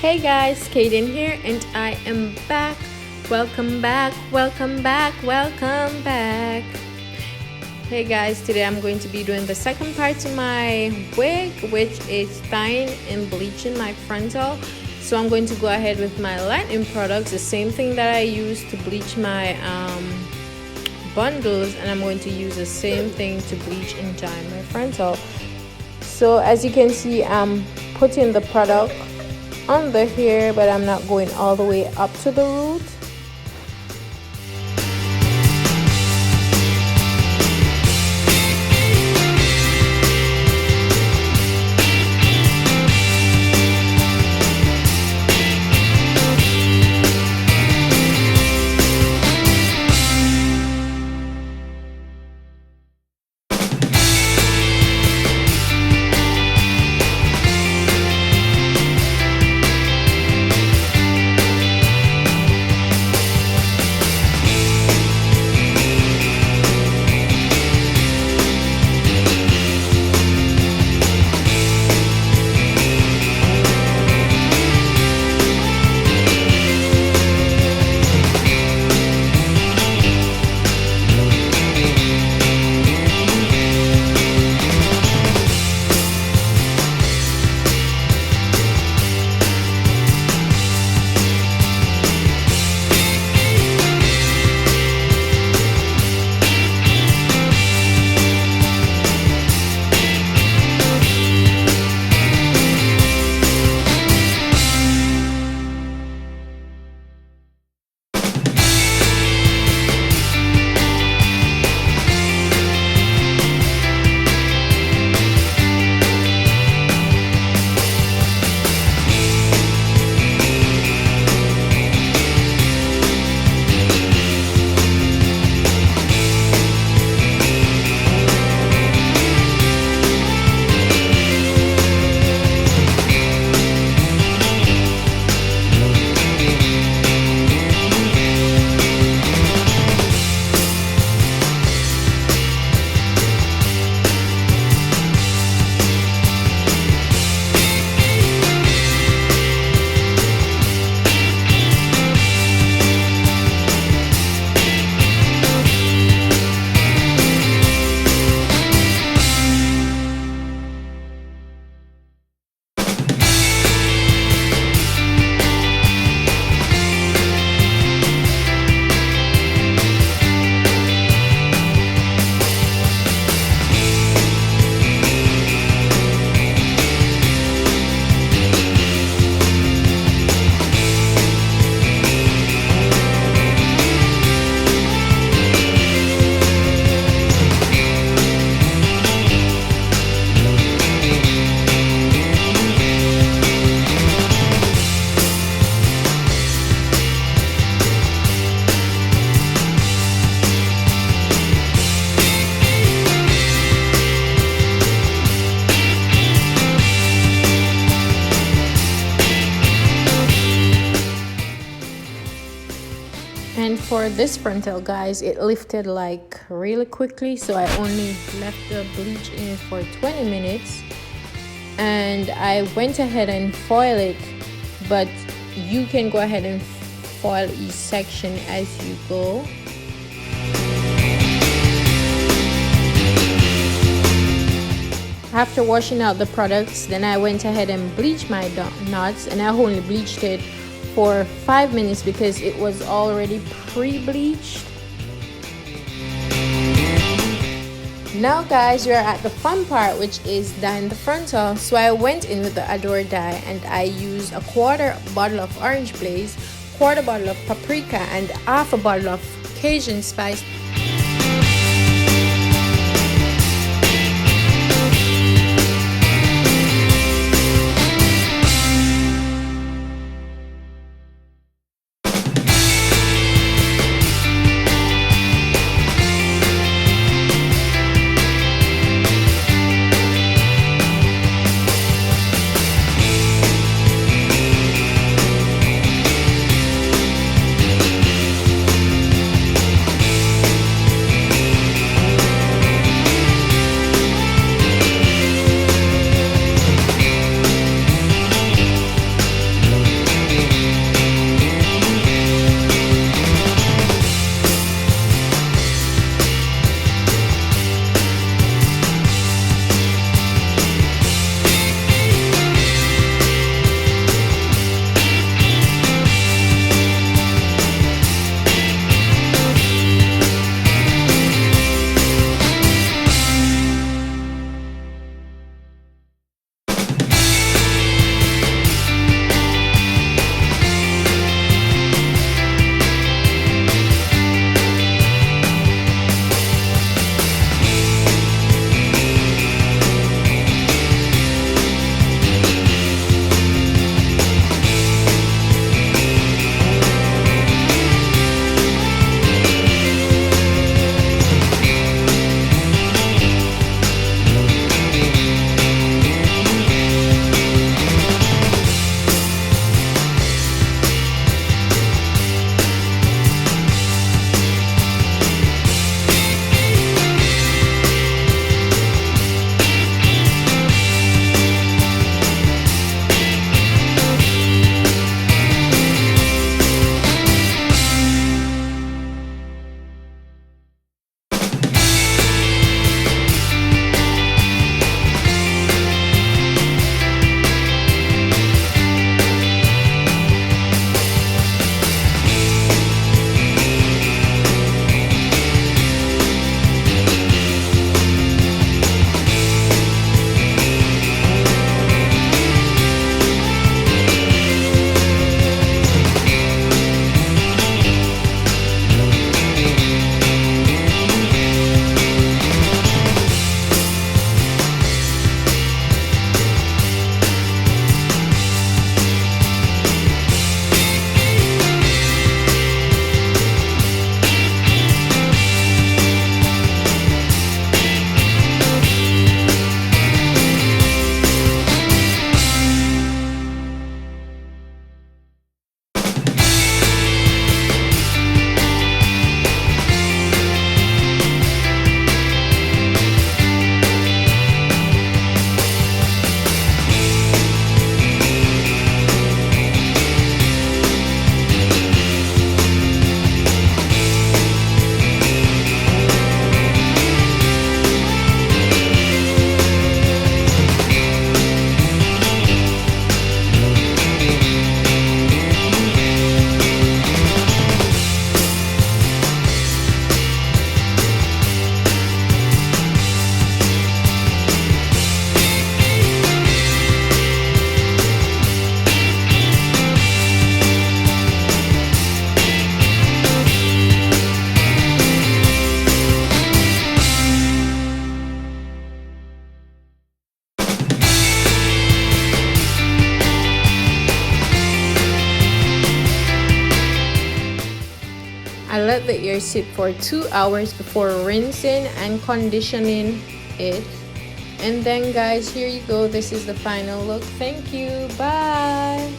Hey guys, Kaden here, and I am back. Welcome back, welcome back, welcome back. Hey guys, today I'm going to be doing the second part to my wig, which is tying and bleaching my frontal. So I'm going to go ahead with my lightening products, the same thing that I use to bleach my bundles, and I'm going to use the same thing to bleach and dye my frontal. So as you can see, I'm putting the product on the hair, but I'm not going all the way up to the root. And for this frontal, guys, it lifted like really quickly, so I only left the bleach in for 20 minutes, and I went ahead and foiled it, but you can go ahead and foil each section as you go. After washing out the products, then I went ahead and bleached my knots, and I only bleached it for 5 minutes because it was already pre-bleached. Now guys, we are at the fun part, which is dyeing the frontal. So I went in with the Adore dye, and I used a quarter bottle of orange blaze, quarter bottle of paprika, and half a bottle of Cajun Spice. let the ear sit for 2 hours before rinsing and conditioning it. And then guys, here you go, this is the final look. Thank you, bye.